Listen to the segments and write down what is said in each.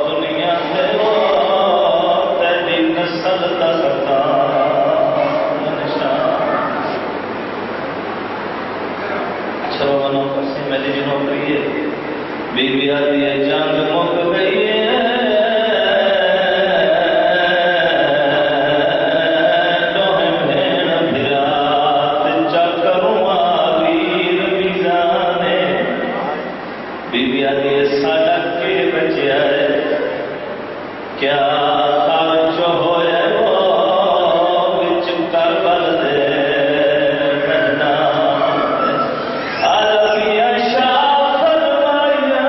دنیا سے کیا خرچ ہوئے وہ بچ کربل دے مہنا عربی شاہ فرمایا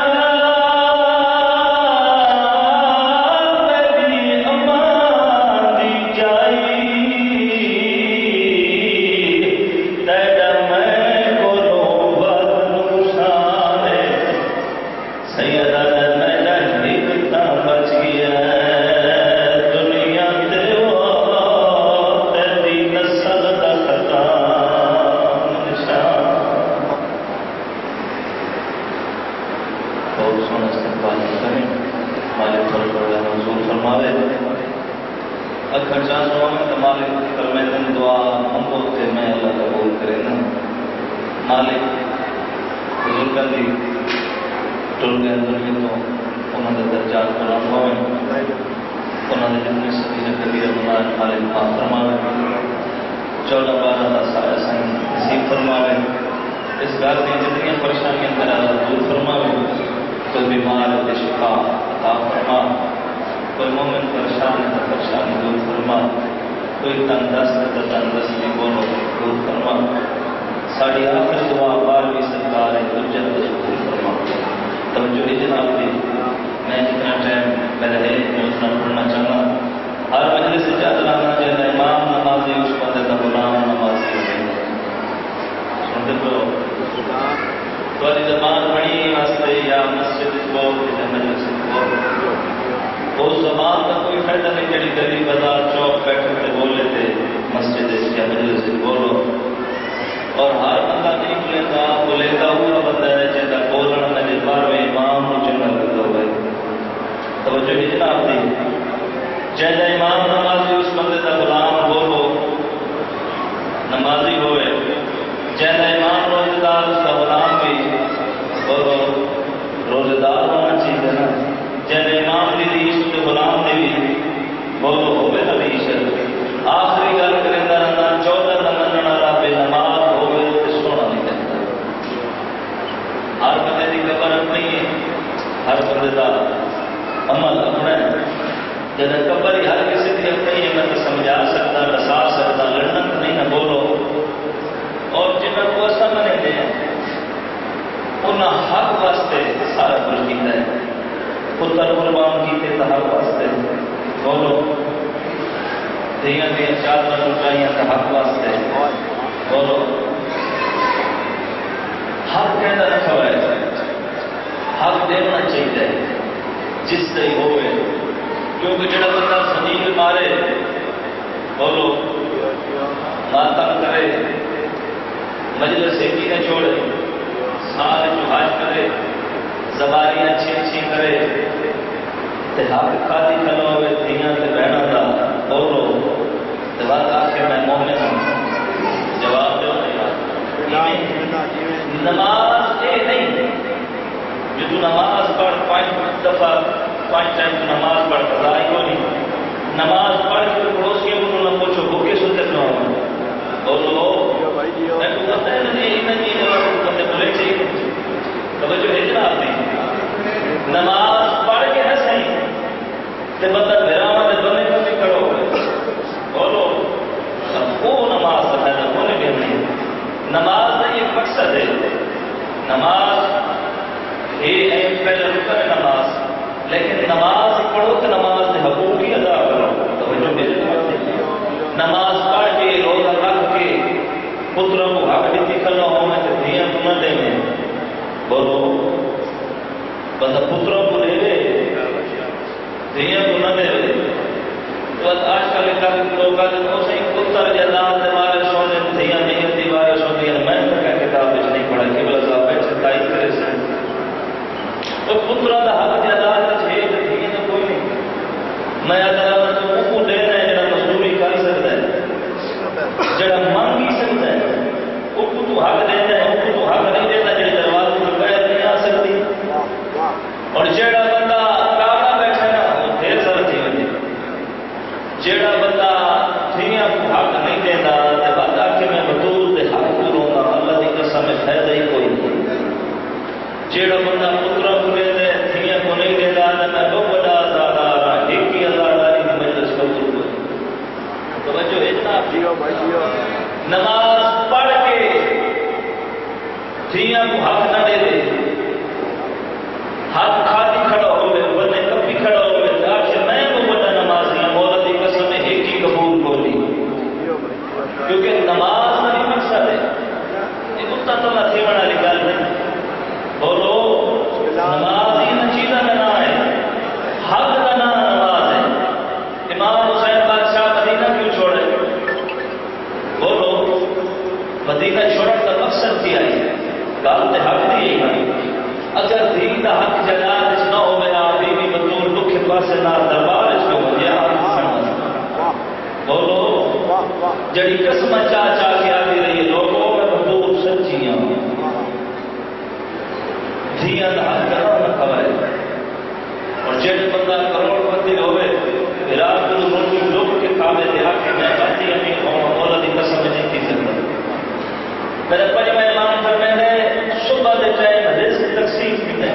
میری امان دی جائی تیرا میں کولو بدنو شانے سیدہ مالک بزرگوں کی ٹر گئے دنیا تو انہوں نے درجات بلند ہوئے انہوں نے جتنی سبھی کبیر بنائے مالک معاف فرماوے 14-12 کا سایہ سائن نصیب فرماوے اس گھر کی جتنی پریشانیاں درازہ دور فرماوے کوئی بیمار ہے شفا عطا فرما کوئی مومن پریشان ہے پریشانی دور فرما کوئی تندرست ہے تندرستی بولو دور فرما ساری آخر دعا بار بھی سرکار ہے حجت قبول فرما توجہ ہے جناب کی میں جتنا ٹائم میرا ہے میں اتنا پڑھنا چاہتا ہر مجلس سے یاد رکھنا چاہتا امام نمازی اس بندے کا غلام نمازی ہے سنتے تو والی زبان پڑھی واسطے یا مسجد کو یا مجلس کو اس زبان کا کوئی فائدہ نہیں جڑی گلی بازار چوک بیٹھ کے بول لیتے مسجد یا مجلس بولو اور ہر بندہ نہیں بولے گا ہوا بندہ ہے جیسا بولنا میں بار میں امام کو چنگا کرتا ہوئے توجہ ہی جناب دی جیسا امام نمازی اس بندے کا غلام بولو نمازی ہوئے جیسا امام روزدار اس کا غلام بھی بولو روزدار ہونا چاہیے نا جیسا امام دی ریش اس کے غلام دی بھی بولو ہوئے نا ریش آخری گل کریں گا 14 نمبر بے نماز ہر بندے کی قبر اپنی ہے ہر بندے کا عمل اپنا ہے جب قبر ہی ہر کسی کی اپنی ہے میں تو سمجھا سکتا رسا سکتا لڑنا تو نہیں نہ بولو اور جنہوں کو سمجھنے دیں انہیں حق واسطے سارا کچھ کیتا ہے پتر قربان کیتے تو حق واسطے بولو دیاں دیاں چادر لٹائیاں تو حق واسطے بولو حق کہنا رکھا ہوا ہے حق دینا چاہیے جس سے ہوئے کیونکہ جڑا بندہ زمین مارے بولو ماتم کرے مجلس ایکی نہ چھوڑے سال جہاج کرے زبانی اچھی اچھی کرے تے حق کھاتی کھلو ہوئے دیاں تے بہنا دا بولو تے بات آخر میں مومن ہوں جواب دو نماز یہ نہیں جو تو نماز پڑھ 5 دفعہ 5 ٹائم تو نماز پڑھ قضا ہی کو نہیں نماز پڑھ کے پڑوسیوں کو نہ پوچھو وہ کے سنتے نہ ہو بولو میں کو کہتا ہے نہیں بندے بولے چاہیے توجہ ہے جناب دی نماز پڑھ کے نہ صحیح تے بندہ گھراں دے بندے کو بھی کرو بولو وہ نماز کا فائدہ کوئی بھی نہیں نماز کا یہ مقصد ہے نماز یہ پہلے رکن ہے نماز لیکن نماز پڑھو تو نماز کے حقوق ہی ادا کرو نماز پڑھ کے روزہ رکھ کے پتروں کو حق دیتی کھلو ہونے تو دھیاں کو نہ دیں بولو بندہ پتروں کو لے لے دھیاں کو نہ دے تو آج کل لوگ پتر یا دان مارے سونے دھیاں نہیں ہوتی بارے سوتی میں کتاب نہیں پڑھا کہ بلا صاحب بیٹھ تائید کرے سے تو پترا کا حق ادا ہے تو کوئی نہیں میں ادا تو منہ کو دینا ہے جڑا مزدوری کر سکتا ہے جڑا مانگی سکتا ہے وہ تو حق دینا ہے وہ تو حق نہیں دیتا جڑے دروازے پر بیٹھ نہیں آ سکتی اور جڑا بندہ کاڑا بیٹھا ہے نا وہ ڈھیر سارا تھی وجہ جڑا بندہ دنیا کو حق نہیں دینا تے بات آخر میں بدول دے حق پوروں گا اللہ کی قسم میں فائدہ ہی کوئی نہیں جڑا بندہ پترا کو لے دے دنیا کو نہیں دے نماز پڑھ کے دھیاں کو حق نہ دے دے، حق کھاتی کھڑا ہوئے بنے کبھی کھڑا ہوئے آخر میں کو بڑا نمازی مولا دی قسم ایک ہی قبول بولی، کیونکہ نماز نہیں مقصد ہے یہ کتا تو نہ تھی بنا نکال نہیں بولو نماز یہ چیزہ کا نام ہے، حق کا نام نماز ہے۔ امام حسین بادشاہ مدینہ کیوں چھوڑے؟ بولو مدینہ چھوڑنے کا مقصد کیا ہے؟ گالتے حق نہیں ہے، اگر دین کا حق جنات نہ ہو گیا بی بی بطول دکھ پاس نہ دربار جو ہو گیا بولو جڑی قسم چاہ چاہ کے آتی رہی لوگوں میں بطول سچیاں دھیاں کا حق کرنا نہ کھوائے، اور جڑی بندہ کروڑ پتی ہوئے رات کو لوگ کے کامے دے آکے میں باتیں امیر ہوں مولا دی قسم نہیں کی زندہ میرے پنج میں امام فرمائے ہیں صبح دے ٹائم رزق تقسیم کی ہے،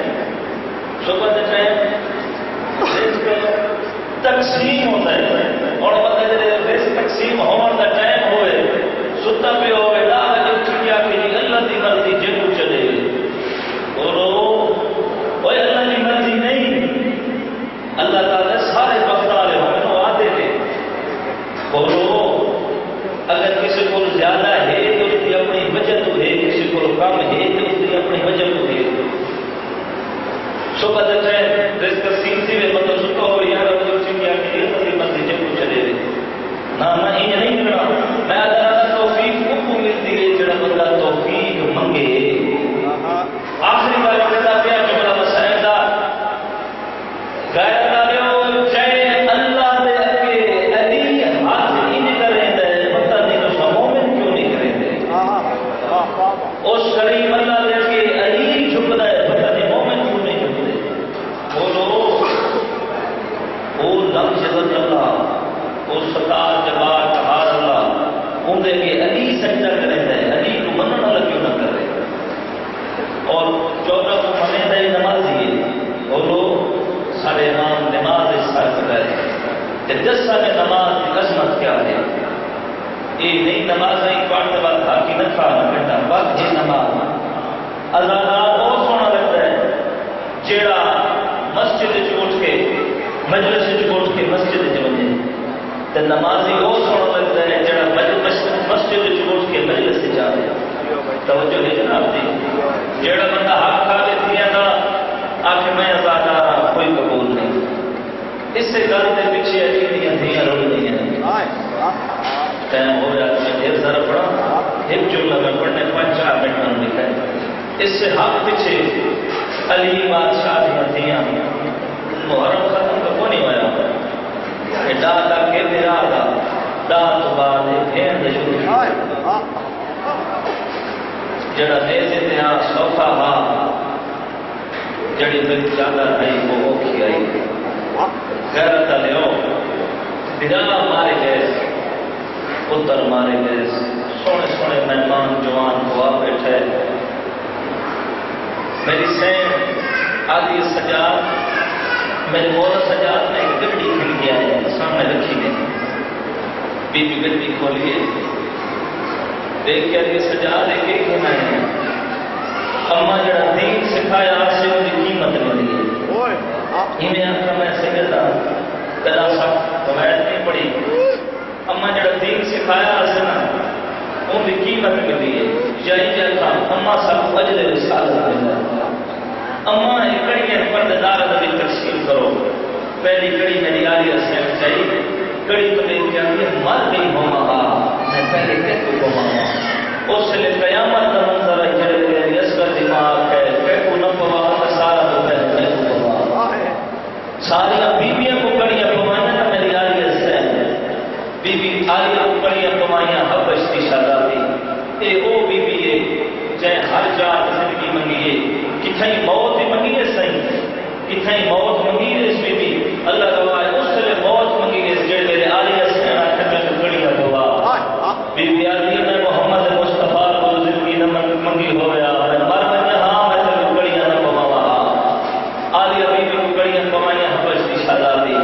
صبح دے ٹائم رزق تقسیم ہوتا ہے، اور بندے دے رزق تقسیم ہونے کا ٹائم ہوئے ستا پہ ہوئے لا جو چکیا کہ جی اللہ دی مرضی جنو چلے بولو اوے اللہ دی مرضی نہیں، اللہ تعالیٰ سارے وقت والے ہمیں تو آتے تھے بولو اگر کسی کو زیادہ ہے تو اس کی اپنی وجہ تو ہے، کسی کو کم ہے تو اس کی اپنی وجہ تو ہے۔ صبح دیتا ہے رزق تقسیم سے مطلب سکتا ہو یا رب جو چکیا کہ یہ تھی مرضی جب کو چلے رہے نہ یہ نہیں کرنا میں اللہ توفیق کو ملتی ہے جڑا بندہ توفیق منگے آخری بار کہتا پیا جملہ مسائل دا غیر داریو چاہے اللہ دے اگے علی ہاتھ نہیں کریں دے پتہ نہیں تو مومن کیوں نہیں کریں دے اس کریم اللہ دے اگے علی جھکتا ہے پتہ نہیں مومن کیوں نہیں جھکتے بولو وہ لفظ اللہ وہ ستار جبار کہار اللہ ان دے کے علی سجدہ کریں دے علی کو منن والا کیوں نہ کرے اور 14 کو منے دے نمازی ہے بولو سارے امام نماز اسٹارٹ کر رہے ہیں کہ 10 سال نماز کی عظمت کیا ہے یہ نئی نماز ہے پڑھنے والا تھا کہ نہ کھانا بیٹا وقت یہ نماز اذان بہت سونا لگتا ہے جیڑا مسجد اٹھ کے مجلس اٹھ کے مسجد وجے تو نمازی بہت سونا لگتا ہے جیڑا مسجد اٹھ کے مجلس سے جا رہے توجہ ہے جناب جی جیڑا بندہ حق کھا لیتی ہے نا آخر میں ازادارہ کوئی قبول نہیں اس سے گل کے پیچھے اچھی دھیاں رول نہیں ہیں ٹائم ہو جاتا ہے ڈھیر سارا پڑھا ایک جملہ میں پڑھنے 5-4 منٹ میں لکھا ہے اس سے حق پیچھے علی بادشاہ دھیاں محرم ختم تو کون نہیں ہوا ڈا دا کے میرا دا تو بعد پھر دے جڑا دیتے تھے ہاں سوکھا ہاں جڑی بل چادر آئی وہ اوکھی آئی غیرت لیو درا مارے گئے پتر مارے گئے سونے سونے مہمان جوان ہوا بیٹھے میری سین آدھی سجاد میرے مولا سجاد نے ایک گڈی کھل گیا ہے سامنے رکھی گئی بی بی گڈی کھولیے دیکھ کے آدھی سجاد ایک ایک ہونا ہے اما جڑا دین سکھایا سے ان کی قیمت ملی ہے انہیں آنکھا میں سکتا کلا سب قواعد نہیں پڑی اما جڑا دین سکھایا سے نا ان کی قیمت ملی ہے جائی جاتا اما سب اجل رسالت ملی ہے اما ایک کڑی ہے پرددار نبی تقسیم کرو پہلی کڑی میری آلی اسیم چاہیے کڑی تو دیکھ کے آتی ہے مر گئی ہو مہا میں پہلے کہتے ہو مہا اس لئے قیامت کا منظر ہے جڑے تیری اصغر دماغ ہے کہو نہ پوا سارا تو پہلے کہو پوا ساری بیویاں کو کڑیاں پوائیں نا میری آلی اسیم بی بی آلیہ کو کڑیاں پوائیں حبش کی شاداتی اے او بی بی ہے چاہے ہر جات زندگی منگیے کتھائی موت منگی ہے صحیح کتھائی موت منگی ہے اس میں بھی اللہ گواہ اس سے موت منگی ہے جڑے میرے آلیہ سے میں تو کڑیاں پوا بی بی آلیہ میں محمد مصطفیٰ کو زندگی نہ منگی ہو گیا میں مر میں ہاں میں تو کڑیاں نہ پوا آلیہ بی بی کو کڑیاں پوائیں حبش کی شاداتی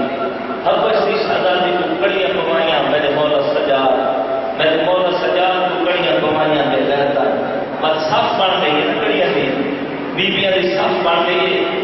اگر اس صف بن گئی ہے